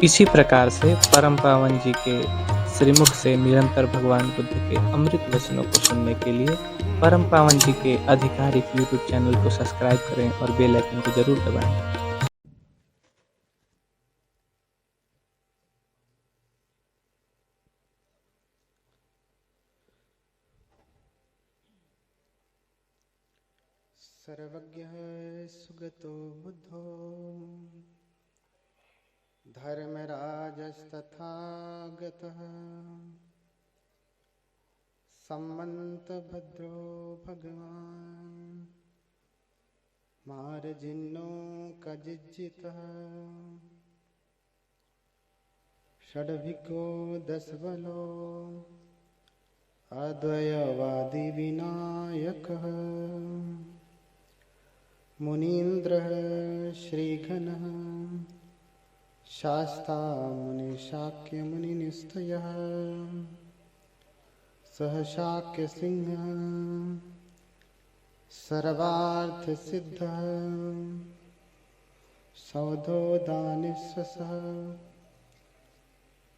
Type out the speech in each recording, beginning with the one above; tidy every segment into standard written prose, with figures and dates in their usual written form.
इसी प्रकार से परम पावन जी के श्रीमुख से निरंतर भगवान बुद्ध के अमृत वचनों को सुनने के लिए परम पावन जी के आधिकारिक यूट्यूब चैनल को सब्सक्राइब करें और बेल आइकन को जरूर दबाएं। सर्वज्ञः सुगतो बुद्धो धर्मराजस्तथागतः सम्मन्तभद्रो भगवान् मार्जिन्नो कजिज्जितः षड्भिको दशबलो अद्वयवादी विनायकः मुनीन्द्रः श्रीघनः शास्ता मुनिशाक्यमुनिनिस्तयः सह शाक्यसिंहः सर्वार्थसिद्धः सौधोदानिशसः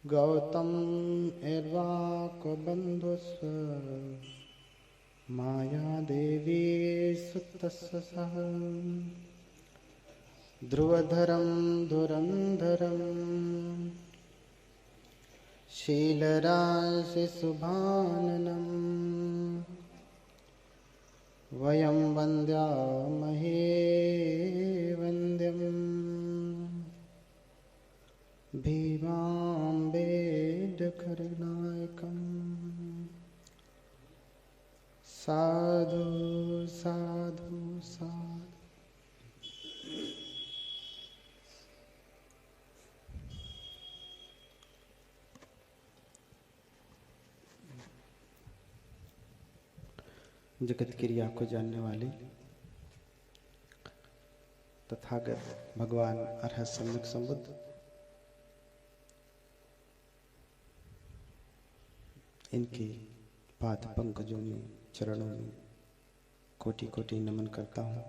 गौतम एर्वाकबन्धुस्व मायादेवी सुतस्य सह ध्रुवधरं धुरन्धरं शीलराशिशुभाननं वयं वन्द्यामहे वन्द्यं भीमाम्बेडकरनायकम् साधु साधु साधु। जगत क्रिया को जानने वाले तथागत भगवान अरहत सम्यक संबुद्ध इनके पाद पंकजों में चरणों में कोटि कोटि नमन करता हूँ।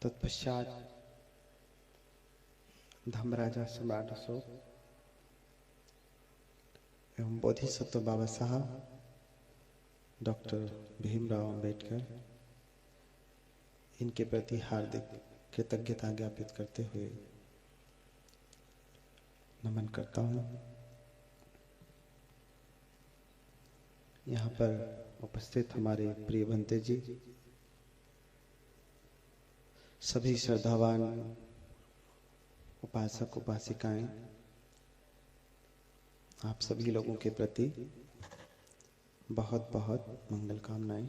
तत्पश्चात धर्मराजा सम्राट अशोक एवं बोधिसत्व बाबा साहब डॉक्टर भीमराव अंबेडकर इनके प्रति हार्दिक कृतज्ञता ज्ञापित करते हुए नमन करता हूँ। यहाँ पर उपस्थित हमारे प्रिय बंते जी, सभी श्रद्धावान उपासक उपासिकाएं, आप सभी लोगों के प्रति बहुत बहुत मंगल कामनाएं।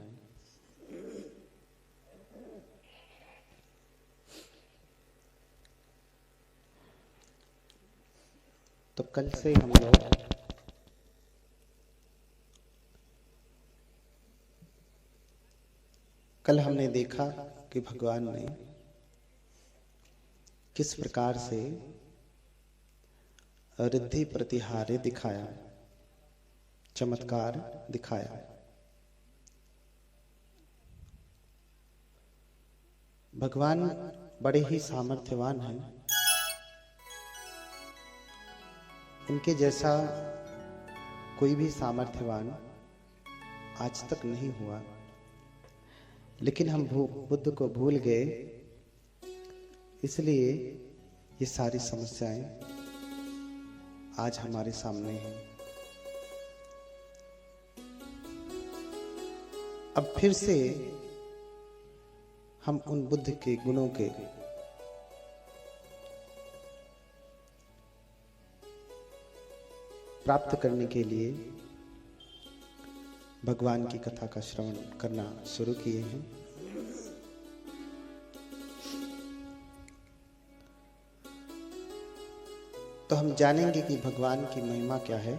तो कल से हम लोग कल हमने देखा कि भगवान ने किस प्रकार से रिद्धि प्रतिहार्य दिखाया, चमत्कार दिखाया। भगवान बड़े ही सामर्थ्यवान हैं। इनके जैसा कोई भी सामर्थ्यवान आज तक नहीं हुआ, लेकिन हम बुद्ध को भूल गए, इसलिए ये सारी समस्याएं आज हमारे सामने हैं। अब फिर से हम उन बुद्ध के गुणों के प्राप्त करने के लिए भगवान की कथा का श्रवण करना शुरू किए हैं। तो हम जानेंगे कि भगवान की महिमा क्या है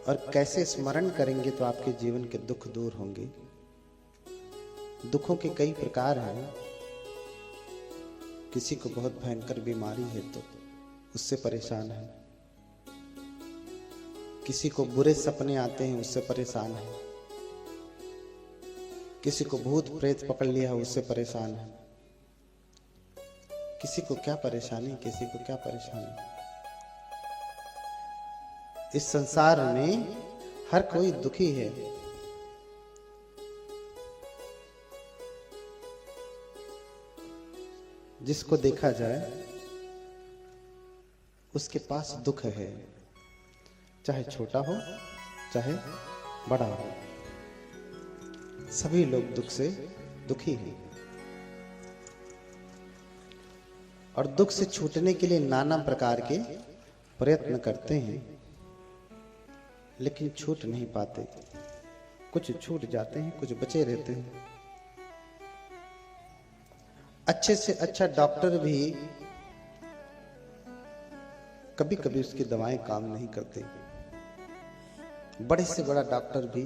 और कैसे स्मरण करेंगे तो आपके जीवन के दुख दूर होंगे। दुखों के कई प्रकार हैं। किसी को बहुत भयंकर बीमारी है तो उससे परेशान है, किसी को बुरे सपने आते हैं उससे परेशान है, किसी को भूत प्रेत पकड़ लिया उससे परेशान है। किसी को क्या परेशानी, किसी को क्या परेशानी। इस संसार में हर कोई दुखी है। जिसको देखा जाए उसके पास दुख है, चाहे छोटा हो चाहे बड़ा हो, सभी लोग दुख से दुखी हैं। और दुख से छूटने के लिए नाना प्रकार के प्रयत्न करते हैं, लेकिन छूट नहीं पाते। कुछ छूट जाते हैं, कुछ बचे रहते हैं। अच्छे से अच्छा डॉक्टर भी कभी कभी उसकी दवाएं काम नहीं करती। बड़े से बड़ा डॉक्टर भी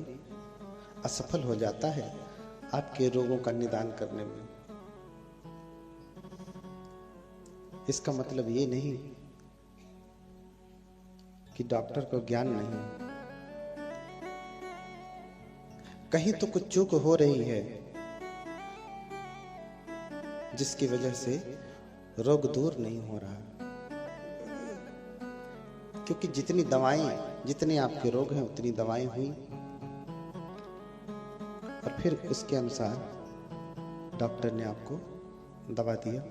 असफल हो जाता है आपके रोगों का निदान करने में। इसका मतलब ये नहीं कि डॉक्टर को ज्ञान नहीं। कहीं तो कुछ चूक हो रही है जिसकी वजह से रोग दूर नहीं हो रहा। क्योंकि जितनी दवाएं, जितने आपके रोग हैं उतनी दवाएं हुई, और फिर उसके अनुसार डॉक्टर ने आपको दवा दिया।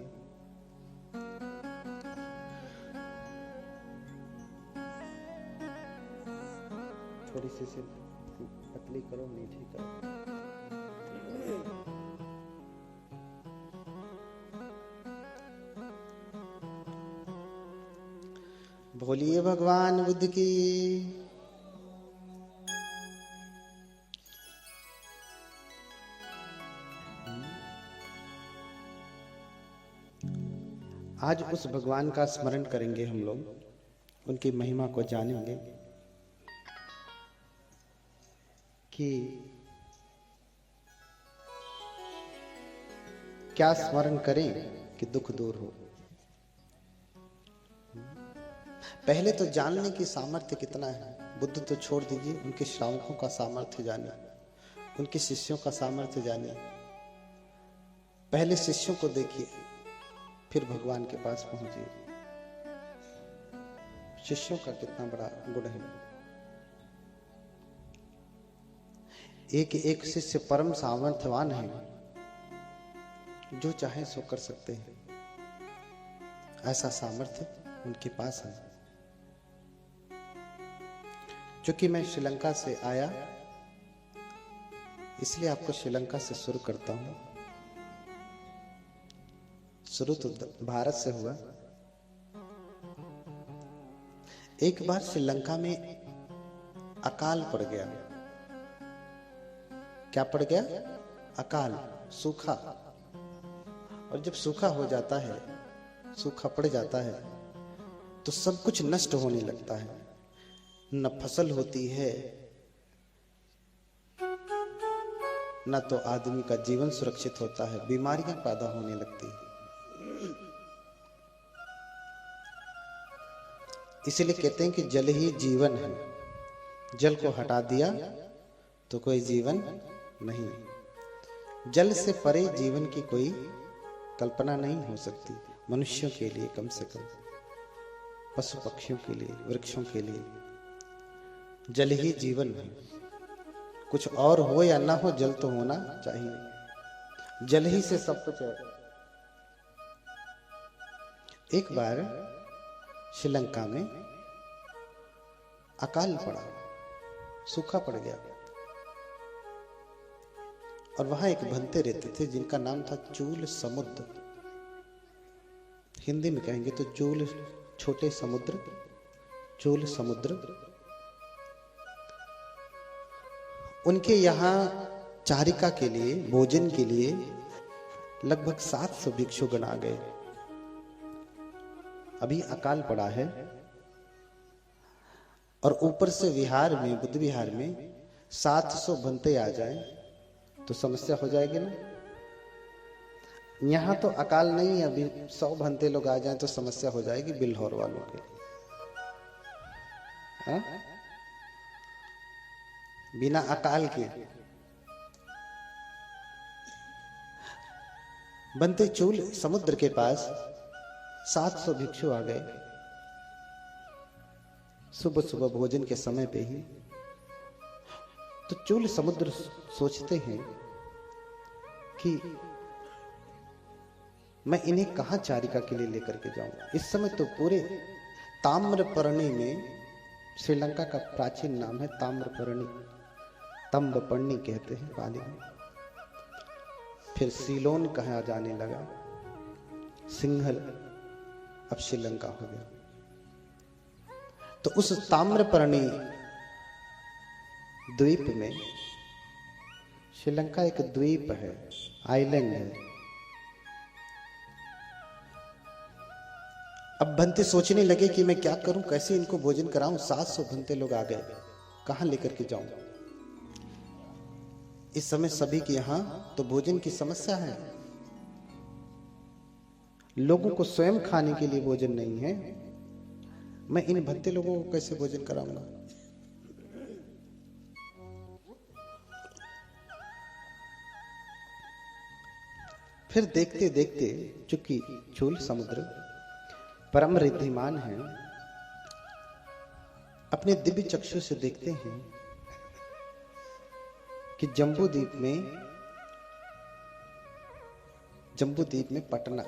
थोड़ी सी पतली करो, मीठी करो। बोलिए भगवान बुद्ध की। आज उस भगवान का स्मरण करेंगे हम लोग, उनकी महिमा को जानेंगे कि क्या स्मरण करें कि दुख दूर हो। पहले तो जानने की सामर्थ्य कितना है। बुद्ध तो छोड़ दीजिए, उनके श्रावकों का सामर्थ्य जानिए, उनके शिष्यों का सामर्थ्य जानिए। पहले शिष्यों को देखिए, फिर भगवान के पास पहुंचिए। शिष्यों का कितना बड़ा गुण है। एक एक शिष्य परम सामर्थ्यवान है, जो चाहे सो कर सकते हैं। ऐसा सामर्थ्य उनके पास है। चूंकि मैं श्रीलंका से आया, इसलिए आपको श्रीलंका से शुरू करता हूं। शुरू तो भारत से हुआ। एक बार श्रीलंका में अकाल पड़ गया। क्या पड़ गया? अकाल, सूखा। और जब सूखा हो जाता है, सूखा पड़ जाता है, तो सब कुछ नष्ट होने लगता है। न फसल होती है, न तो आदमी का जीवन सुरक्षित होता है। बीमारियां पैदा होने लगती है। इसलिए कहते हैं कि जल ही जीवन है। जल को हटा दिया तो कोई जीवन नहीं। जल से परे जीवन की कोई कल्पना नहीं हो सकती। मनुष्यों के लिए कम से कम, पशु पक्षियों के लिए, वृक्षों के लिए जल ही जीवन है। कुछ और हो या ना हो, जल तो होना चाहिए। जल ही से सब कुछ है। एक बार श्रीलंका में अकाल पड़ा, सूखा पड़ गया। और वहां एक भंते रहते थे जिनका नाम था चूल समुद्र। हिंदी में कहेंगे तो चूल छोटे समुद्र, चूल समुद्र। उनके यहाँ चारिका के लिए, भोजन के लिए लगभग 700 भिक्षुगण आ गए। अभी अकाल पड़ा है और ऊपर से विहार में, बुद्ध विहार में 700 भंते आ जाए तो समस्या हो जाएगी ना। यहाँ तो अकाल नहीं है, अभी 100 भंते लोग आ जाएं तो समस्या हो जाएगी बिल्हौर वालों के। हाँ? बिना अकाल के। बनते चूल समुद्र के पास 700 भिक्षु आ गए सुबह सुबह भोजन के समय पे ही। तो चूल समुद्र सोचते हैं कि मैं इन्हें कहां चारिका के लिए लेकर के जाऊं। इस समय तो पूरे ताम्रपर्णी में, श्रीलंका का प्राचीन नाम है ताम्रपर्णी, तंबपर्णी कहते हैं पाली में, फिर सीलोन कहा जाने लगा, सिंघल, अब श्रीलंका हो गया। तो उस ताम्रपर्णी द्वीप में, श्रीलंका एक द्वीप है, आइलैंड है। अब भंते सोचने लगे कि मैं क्या करूं, कैसे इनको भोजन कराऊं। 700 भंते लोग आ गए, कहां लेकर के जाऊं। इस समय सभी के यहां तो भोजन की समस्या है, लोगों को स्वयं खाने के लिए भोजन नहीं है। मैं इन भंते लोगों को कैसे भोजन कराऊंगा। फिर देखते देखते, चूंकि चूल समुद्र परम रिद्धिमान है, अपने दिव्य चक्षु से देखते हैं कि जम्बूद्वीप में पटना,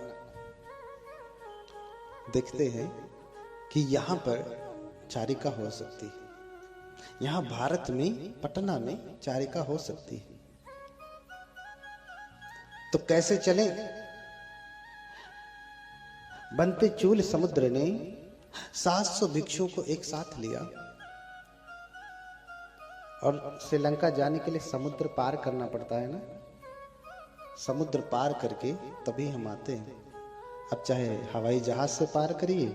देखते हैं कि यहां पर चारिका हो सकती है, यहां भारत में पटना में चारिका हो सकती है। तो कैसे चलें। बनते चूल समुद्र ने 700 भिक्षुओं को एक साथ लिया और श्रीलंका जाने के लिए समुद्र पार करना पड़ता है ना, समुद्र पार करके तभी हम आते हैं। अब चाहे हवाई जहाज से पार करिए,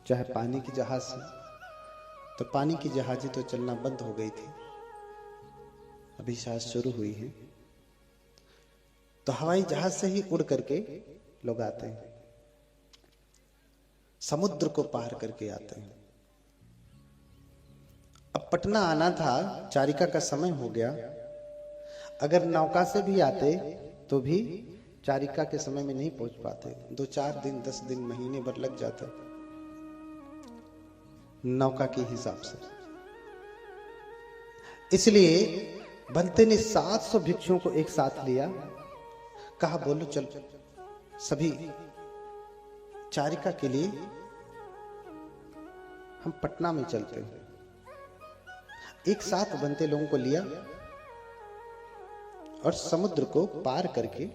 चाहे पानी की जहाज से। तो पानी की जहाजें तो चलना बंद हो गई थी, अभी शायद शुरू हुई है। तो हवाई जहाज से ही उड़ करके लोग आते हैं, समुद्र को पार करके आते हैं। अब पटना आना था, चारिका का समय हो गया। अगर नौका से भी आते तो भी चारिका के समय में नहीं पहुंच पाते, 2-4 दिन, 10 दिन, महीने भर लग जाते नौका के हिसाब से। इसलिए बनते ने 700 भिक्षुओं को एक साथ लिया, कहा बोलो चल सभी चारिका के लिए हम पटना में चलते हैं। एक साथ बनते लोगों को लिया और समुद्र को पार करके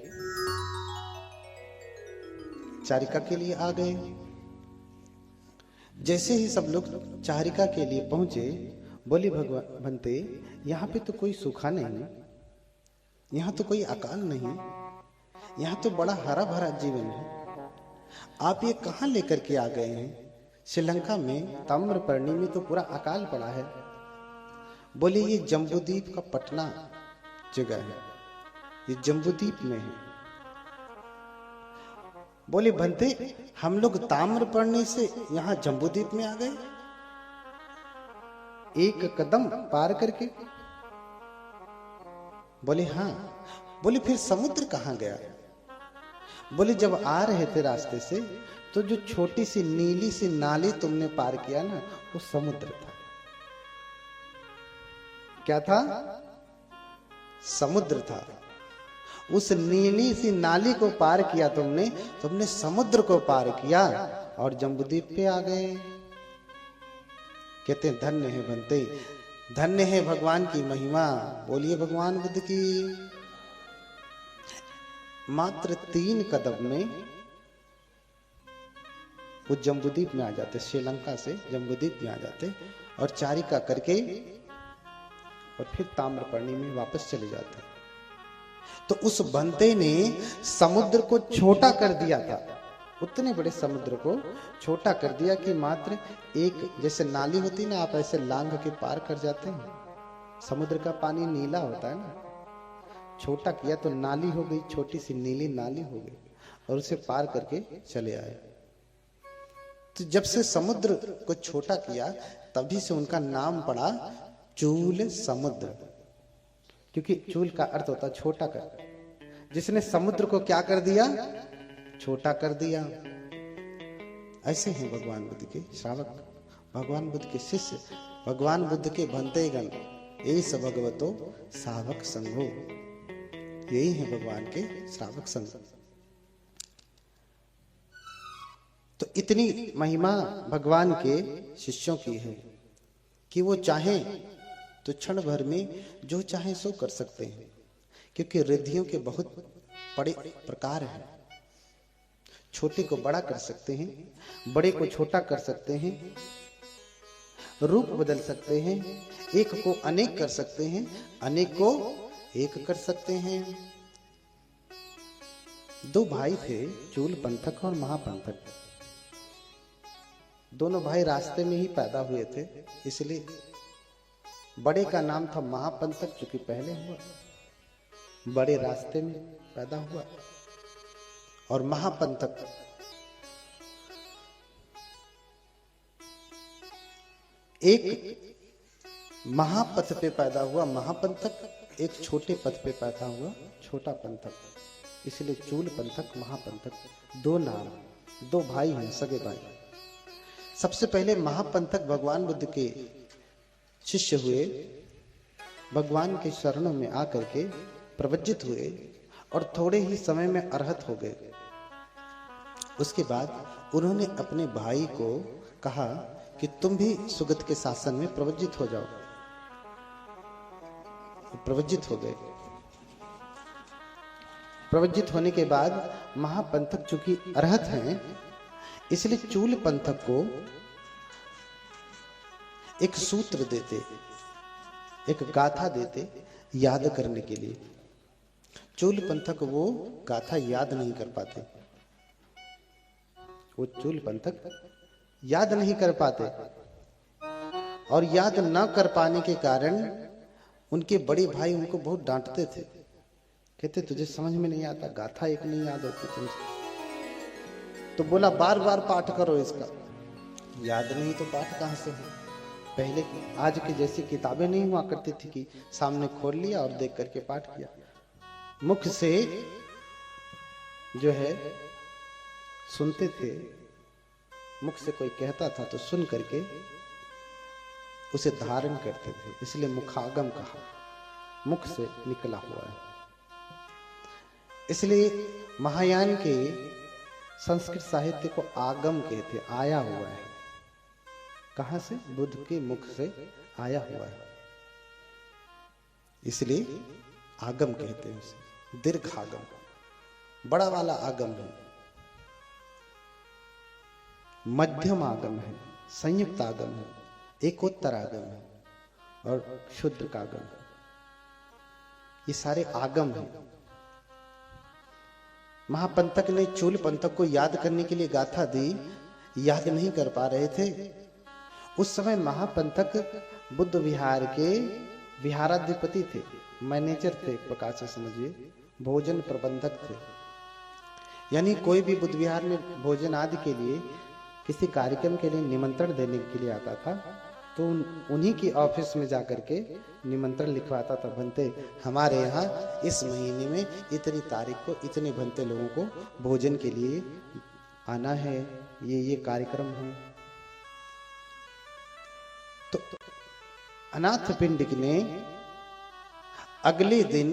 चारिका के लिए आ गए। जैसे ही सब लोग चारिका के लिए पहुंचे, बोले भगवान बनते, यहां पे तो कोई सूखा नहीं, यहां तो कोई अकाल नहीं, यहां तो बड़ा हरा भरा जीवन है। आप ये कहां लेकर के आ गए हैं। श्रीलंका में ताम्रपर्णी में तो पूरा अकाल पड़ा है। बोले ये जम्बूद्वीप का पटना जगह है, ये जम्बूद्वीप में है। बोले बनते, हम लोग ताम्रपर्णी से यहां जम्बूद्वीप में आ गए, एक कदम पार करके। बोले हाँ। बोले फिर समुद्र कहां गया। बोले जब आ रहे थे रास्ते से तो जो छोटी सी नीली सी नाली तुमने पार किया ना, वो समुद्र था। क्या था। समुद्र था। उस नीली सी नाली को पार किया तुमने समुद्र को पार किया और जम्बूद्वीप पे आ गए। कहते हैं धन्य है बनते, धन्य है भगवान की महिमा। बोलिए भगवान बुद्ध की। मात्र 3 कदम में वो जम्बूद्वीप में आ जाते, श्रीलंका से जम्बूद्वीप में आ जाते और चारिका करके और फिर ताम्रपर्णी में वापस चले जाते। तो उस बनते ने समुद्र को छोटा कर दिया था, उतने बड़े समुद्र को छोटा कर दिया कि मात्र एक, जैसे नाली होती ना, आप ऐसे लांघ के पार कर जाते हैं। समुद्र का पानी नीला होता है ना, छोटा किया तो नाली हो गई, छोटी सी नीली नाली हो गई और उसे पार करके चले आए। तो जब से समुद्र को छोटा किया तभी से उनका नाम पड़ा चूल समुद्र, क्योंकि चूल का अर्थ होता छोटा कर, जिसने समुद्र को क्या कर दिया, छोटा कर दिया। ऐसे हैं भगवान बुद्ध के श्रावक, भगवान बुद्ध के शिष्य, भगवान बुद्ध के भंतेगण। यही सब भगवतो सावक संघो, यही है भगवान के श्रावक संघ। तो इतनी महिमा भगवान के शिष्यों की है कि वो चाहें तो क्षण भर में जो चाहे सो कर सकते हैं, क्योंकि रिद्धियों के बहुत बड़े प्रकार हैं। छोटे को बड़ा कर सकते हैं, बड़े को छोटा कर सकते हैं, रूप बदल सकते हैं, एक को अनेक कर सकते हैं, अनेक को एक कर सकते हैं। दो भाई थे, चूल पंथक और महापंथक। दोनों भाई रास्ते में ही पैदा हुए थे, इसलिए बड़े का नाम था महापंथक, चूंकि पहले हुआ, बड़े रास्ते में पैदा हुआ। और महापंथक एक महापथ पे पैदा हुआ महापंथक, एक छोटे पथ पे पैदा हुआ छोटा पंथक, इसलिए चूल पंथक महापंथक। दो नाम, दो भाई हैं, सगे भाई। सबसे पहले महापंथक भगवान बुद्ध के शिष्य हुए, भगवान के शरणों में आकर के प्रवज्जित हुए और थोड़े ही समय में अरहत हो गए। उसके बाद उन्होंने अपने भाई को कहा कि तुम भी सुगत के शासन में प्रवज्जित हो जाओ। प्रवज्जित हो गए। प्रवज्जित होने के बाद महापंथक चूंकि अरहत हैं, इसलिए चूल पंथक को एक सूत्र देते, एक गाथा देते याद करने के लिए। चूल पंथक वो गाथा याद नहीं कर पाते, वो चूल पंथक याद नहीं कर पाते, और याद न कर पाने के कारण उनके बड़े भाई उनको बहुत डांटते थे। कहते तुझे समझ में नहीं आता, गाथा एक नहीं याद होती तुमसे। तो बोला बार बार पाठ करो इसका। याद नहीं तो पाठ कहां से हो। पहले आज की जैसी किताबें नहीं हुआ करती थी कि सामने खोल लिया और देख करके पाठ किया। मुख से जो है सुनते थे, मुख से कोई कहता था तो सुन करके उसे धारण करते थे, इसलिए मुखागम कहा, मुख से निकला हुआ है। इसलिए महायान के संस्कृत साहित्य को आगम कहते, आया हुआ है। कहां से? बुद्ध के मुख से आया हुआ है, इसलिए आगम कहते हैं उसे। दीर्घागम, बड़ा वाला आगम है, मध्यम आगम है, संयुक्त आगम है, एकोत्तर आगम है और शुद्ध आगम है। ये सारे आगम हैं। महापंथक ने चूल पंथक को याद करने के लिए गाथा दी, याद नहीं कर पा रहे थे। उस समय महापंथक बुद्ध विहार के विहाराधिपति थे, मैनेजर थे, एक प्रकार से समझिए, भोजन प्रबंधक थे। यानी कोई भी बुद्ध विहार में भोजन आदि के लिए, किसी कार्यक्रम के लिए निमंत्रण देने के लिए आता था, तो उन्हीं की ऑफिस में जाकर के निमंत्रण लिखवाता था। भंते हमारे यहाँ इस महीने में इतनी तारीख को इतने भंते लोगों को भोजन के लिए आना है, ये कार्यक्रम है। तो अनाथ पिंडिक ने अगले दिन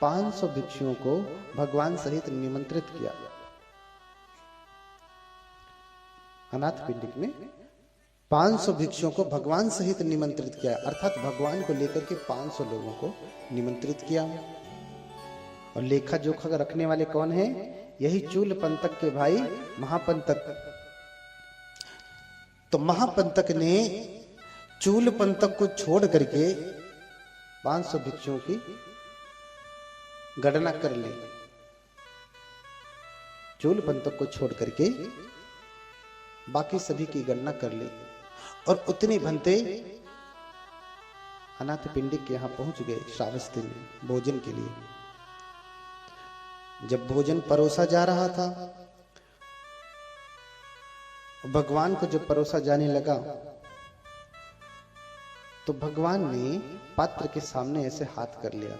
500 भिक्षुओं को भगवान सहित निमंत्रित किया। अनाथ पिंडिक ने 500 भिक्षुओं को भगवान सहित निमंत्रित किया, अर्थात भगवान को लेकर के 500 लोगों को निमंत्रित किया। और लेखा जोखा रखने वाले कौन हैं? यही चूल पंथक के भाई महापंथक। तो महापंथक ने चूल पंथक को छोड़ करके 500 भिक्षुओं की गणना कर ली। चूल पंथक को छोड़ करके बाकी सभी की गणना कर ली, और उतने भंते अनाथ पिंडिक के यहां पहुंच गए श्रावस्ती में भोजन के लिए। जब भोजन परोसा जा रहा था, भगवान को जब परोसा जाने लगा, तो भगवान ने पात्र के सामने ऐसे हाथ कर लिया।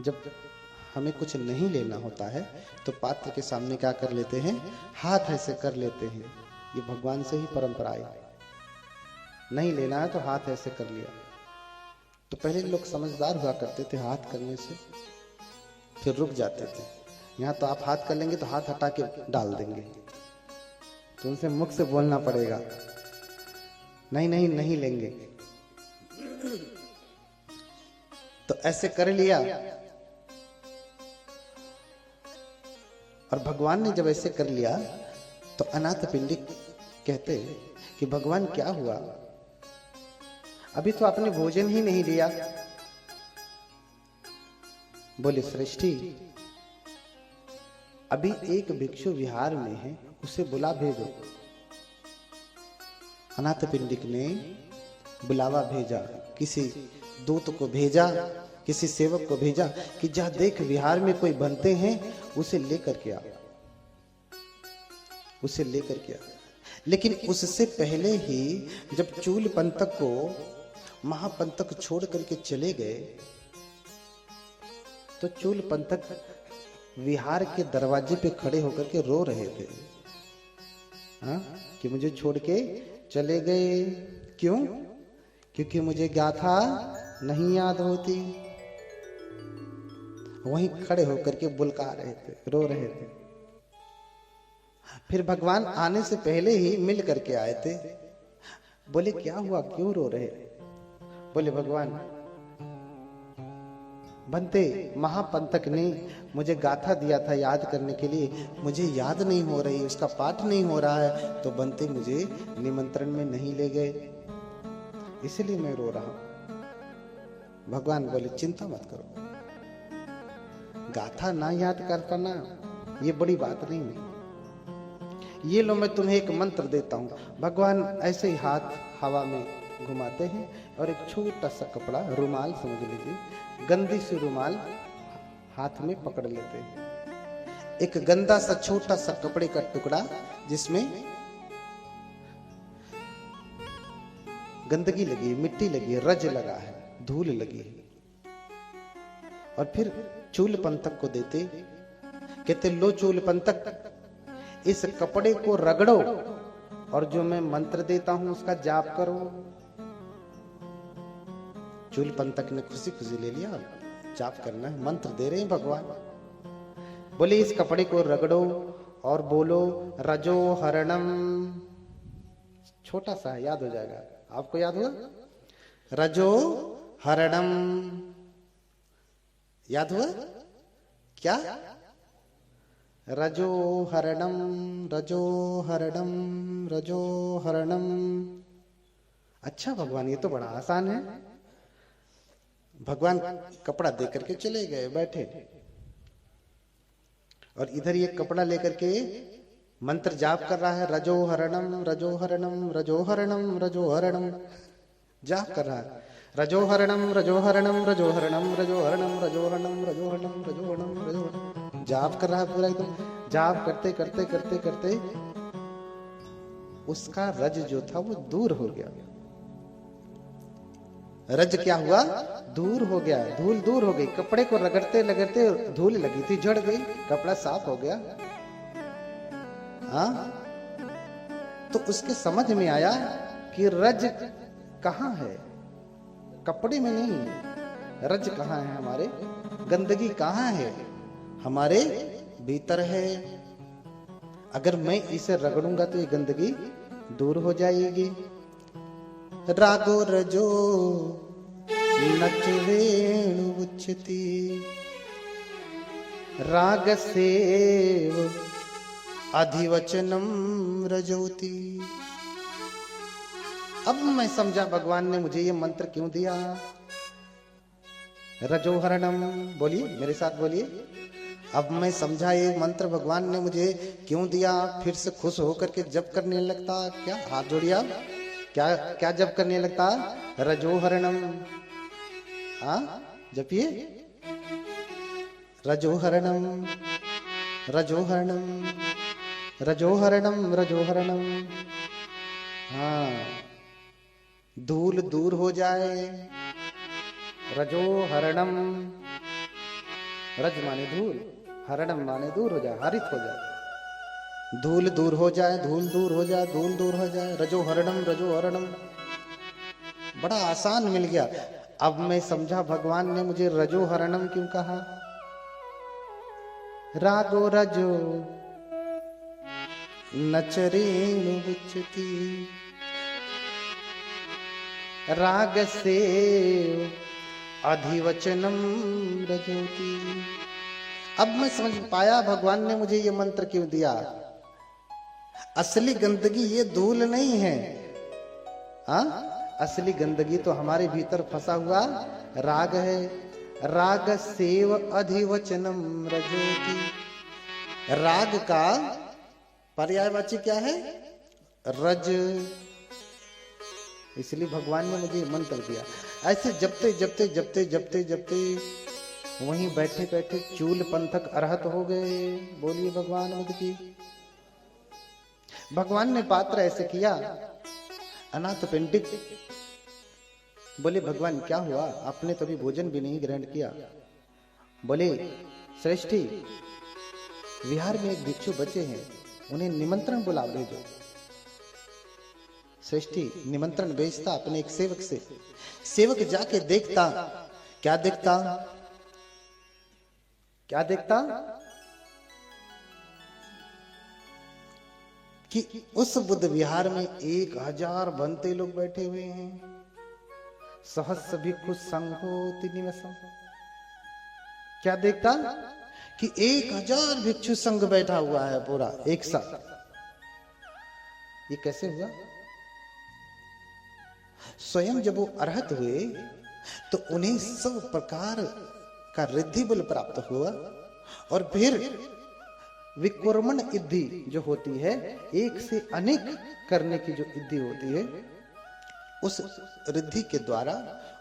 जब हमें कुछ नहीं लेना होता है तो पात्र के सामने क्या कर लेते हैं, हाथ ऐसे कर लेते हैं। ये भगवान से ही परंपरा आई। नहीं लेना है तो हाथ ऐसे कर लिया। तो पहले लोग समझदार हुआ करते थे, हाथ करने से फिर रुक जाते थे। यहाँ तो आप हाथ कर लेंगे तो हाथ हटा के डाल देंगे, तो उनसे मुख से बोलना पड़ेगा, नहीं नहीं नहीं लेंगे। तो ऐसे कर लिया, और भगवान ने जब ऐसे कर लिया तो अनाथ पिंडिक कहते कि भगवान क्या हुआ, अभी तो आपने भोजन ही नहीं दिया। बोले श्रेष्ठी, अभी एक भिक्षु विहार में है, उसे बुला भेजो। अनाथ पिंडिक ने बुलावा भेजा, किसी दूत को भेजा, किसी सेवक को भेजा कि जा देख विहार में कोई बनते हैं, उसे लेकर के आ, उसे लेकर के आ। लेकिन उससे पहले ही जब चूल पंतक को महापंतक छोड़ करके चले गए तो चूल पंतक विहार के दरवाजे पे खड़े होकर के रो रहे थे, हाँ, कि मुझे छोड़ के चले गए। क्यों? क्योंकि मुझे गाथा नहीं याद होती। वहीं खड़े होकर के बुलका रहे थे, रो रहे थे। फिर भगवान आने से पहले ही मिल करके आए थे। बोले क्या हुआ, क्यों रो रहे? बोले भगवान, बनते महापंतक ने मुझे गाथा दिया था याद करने के लिए, मुझे याद नहीं हो रही, उसका पाठ नहीं हो रहा है, तो बनते मुझे निमंत्रण में नहीं ले गए, इसलिए मैं रो रहा हूं। भगवान बोले चिंता मत करो, गाथा ना याद कर पाना ये बड़ी बात नहीं है। ये लो मैं तुम्हें एक मंत्र देता हूं। भगवान ऐसे ही हाथ हवा में घुमाते हैं और एक छोटा सा कपड़ा, रुमाल समझ लीजिए, गंदी सी रुमाल हाथ में पकड़ लेते हैं। एक गंदा सा छोटा सा कपड़े का टुकड़ा जिसमें गंदगी लगी है, मिट्टी लगी है, रज लगा है, धूल लगी है, और फिर चूल पंतक को देते, कहते लो चूल पंतक, इस कपड़े को रगड़ो और जो मैं मंत्र देता हूं उसका जाप करो। चूल पंतक ने खुशी खुशी ले लिया, जाप करना है, मंत्र दे रहे हैं भगवान। बोले इस कपड़े को रगड़ो और बोलो रजो हरणम। छोटा सा है, याद हो जाएगा, आपको याद हुआ? रजो हरणम, याद हुआ क्या? रजो हरणम, रजो हरणम, रजो हरणम। अच्छा भगवान, ये तो बड़ा आसान है। भगवान कपड़ा दे करके चले गए, बैठे, और इधर ये कपड़ा लेकर के मंत्र जाप कर रहा है, रजो हरणम, रजो हरणम, रजो हरणम, रजो हरणम, जाप कर रहा है, रजो हरणम, रजो हरणम, रजो हरणम, रजो हरणम, रजो हरणम, रजो हरणम, रजो हरणम, रजो हरणम, जाप कर रहा है पूरा एकदम। जाप करते करते करते करते उसका रज जो था वो दूर हो गया। रज क्या हुआ? दूर हो गया, धूल दूर हो गई। कपड़े को रगड़ते रगड़ते धूल लगी थी, झड़ गई, कपड़ा साफ हो गया। हाँ, तो उसके समझ में आया कि रज कहाँ है, कपड़े में नहीं। रज कहाँ है हमारे, गंदगी कहाँ है, हमारे भीतर है। अगर मैं इसे रगड़ूंगा तो ये गंदगी दूर हो जाएगी। रागो रजो नच वेणु उच्चती, राग सेव अधिवचनम रजोती। अब मैं समझा भगवान ने मुझे ये मंत्र क्यों दिया। रजोहरणम, बोलिए मेरे साथ बोलिए। अब मैं समझा ये मंत्र भगवान ने मुझे क्यों दिया। फिर से खुश होकर के जप करने लगता। क्या, हाथ जोड़िए आप, क्या क्या जप करने लगता? रजोहरणम। हाँ, जपिए, रजोहरणम, रजोहरणम, रजोहरणम, रजोहरणम। हाँ, धूल दूर हो जाए, रजोहरणम। रज माने धूल, हरणम माने दूर हो जाए, हरित हो जाए। धूल दूर हो जाए, धूल दूर हो जाए, धूल दूर हो जाए, रजो हरणम, रजो हरणम। बड़ा आसान मिल गया। अब मैं समझा भगवान ने मुझे रजो हरणम क्यों कहा। रागो रजो नचरेणु विचती, राग से अधिवचनम रजोती। अब मैं समझ पाया भगवान ने मुझे ये मंत्र क्यों दिया। असली गंदगी ये धूल नहीं है, हाँ, असली गंदगी तो हमारे भीतर फंसा हुआ राग है। राग सेव अधिवचनम रजोति। राग का पर्यायवाची क्या है? रज। इसलिए भगवान ने मुझे मंत्र दिया। ऐसे जपते जपते जपते जपते जपते वहीं बैठे बैठे चूल पंथक अरहत हो गए। बोलिए भगवान बुद्ध की। भगवान ने पात्र ऐसे किया, अनाथ पिंडिक बोले भगवान क्या हुआ, आपने तो अभी भोजन भी नहीं ग्रहण किया। बोले श्रेष्ठी, विहार में एक भिक्षु बचे हैं, उन्हें निमंत्रण बुला भेजो। श्रेष्ठी निमंत्रण भेजता अपने एक सेवक से। सेवक जाके देखता, क्या देखता? क्या देखता कि उस बुद्ध विहार में 1000 बनते लोग बैठे हुए हैं। सहस्र भिक्षु संघोति निवसम्। क्या देखता कि 1000 भिक्षु संघ बैठा हुआ है पूरा एक साथ। ये कैसे हुआ? स्वयं जब वो अरहत हुए तो उन्हें सब प्रकार का रिद्धि बल प्राप्त हुआ, और फिर विक्रमण इद्धि जो होती है, एक से अनेक करने की जो इद्धि होती है, उस रिद्धि के द्वारा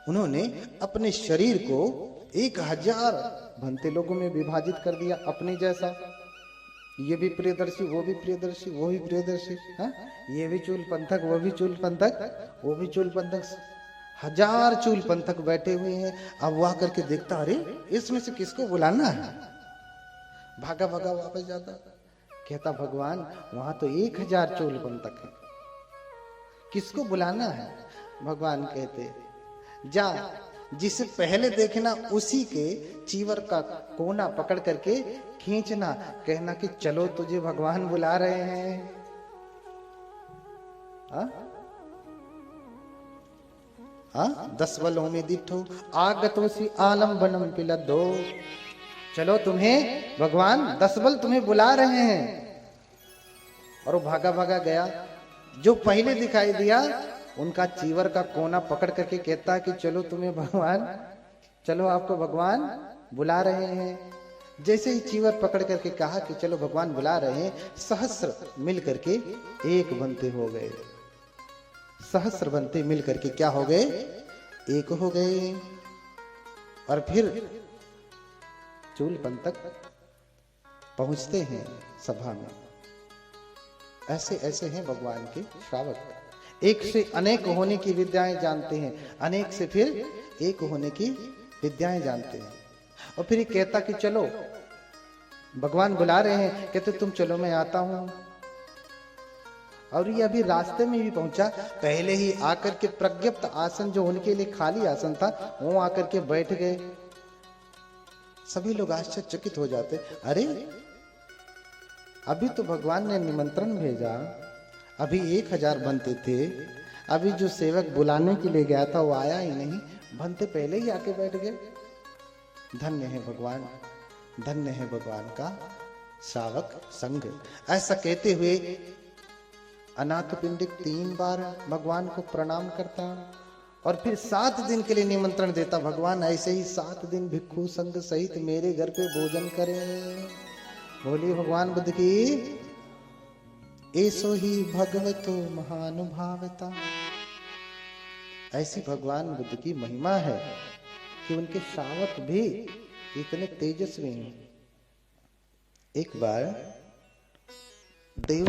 उन्होंने अपने शरीर को 1000 भंते लोगों में विभाजित कर दिया अपने जैसा। ये भी प्रियदर्शी, वो भी प्रियदर्शी, वो भी प्रियदर्शी, हाँ? ये भी चूल पंथक, वो भी चूल पंथक, वो भी चूल पंथक। 1000 चूल पंथक बैठे हुए हैं। अब वह करके देखता, अरे इसमें से किसको बुलाना है? भागा भागा वापस जाता, कहता भगवान वहां तो 1000 चूल पंथक है, किसको बुलाना है? भगवान कहते जा, जिसे पहले देखना उसी के चीवर का कोना पकड़ करके खींचना, कहना कि चलो तुझे भगवान बुला रहे हैं। हाँ? 10 बलों में दिठो आगतोसी आलम्बनम पिलदो। चलो तुम्हें भगवान 10 बल तुम्हें बुला रहे हैं। और वो भागा भागा गया। जो पहले दिखाई दिया उनका चीवर का कोना पकड़ करके कहता कि चलो तुम्हें भगवान, चलो आपको भगवान बुला रहे हैं। जैसे ही चीवर पकड़ करके कहा कि चलो भगवान बुला रहे हैं, सहस्र मिल करके एक बनते हो गए। सहस्र बनते मिल करके क्या हो गए? एक हो गए। और फिर चूल पंथक पहुंचते हैं सभा में। ऐसे ऐसे हैं भगवान के श्रावक। एक से अनेक होने की विद्याएं जानते हैं, अनेक से फिर एक होने की विद्याएं जानते हैं। और फिर ये कहता कि चलो भगवान बुला रहे हैं, कहते तुम चलो मैं आता हूं। और ये अभी रास्ते में भी पहुंचा, पहले ही आकर के प्रज्ञप्त आसन जो उनके लिए खाली आसन था वो आकर के बैठ गए। सभी लोग आश्चर्यचकित हो जाते, अरे अभी तो भगवान ने निमंत्रण भेजा, अभी 1000 बनते थे, अभी जो सेवक बुलाने के लिए गया था वो आया ही नहीं, बनते पहले ही आके बैठ गए। धन्य है भगवान, धन्य है भगवान का श्रावक संघ। ऐसा कहते हुए अनाथ पिंडिक 3 बार भगवान को प्रणाम करता और फिर 7 दिन के लिए निमंत्रण देता। भगवान ऐसे ही 7 दिन भिक्षु संघ सहित मेरे घर पे भोजन करें। बोलिए भगवान बुद्ध की। ऐसो ही भगवतो महानुभावता। ऐसी भगवान बुद्ध की महिमा है कि उनके श्रावक भी इतने तेजस्वी हैं। एक बार देव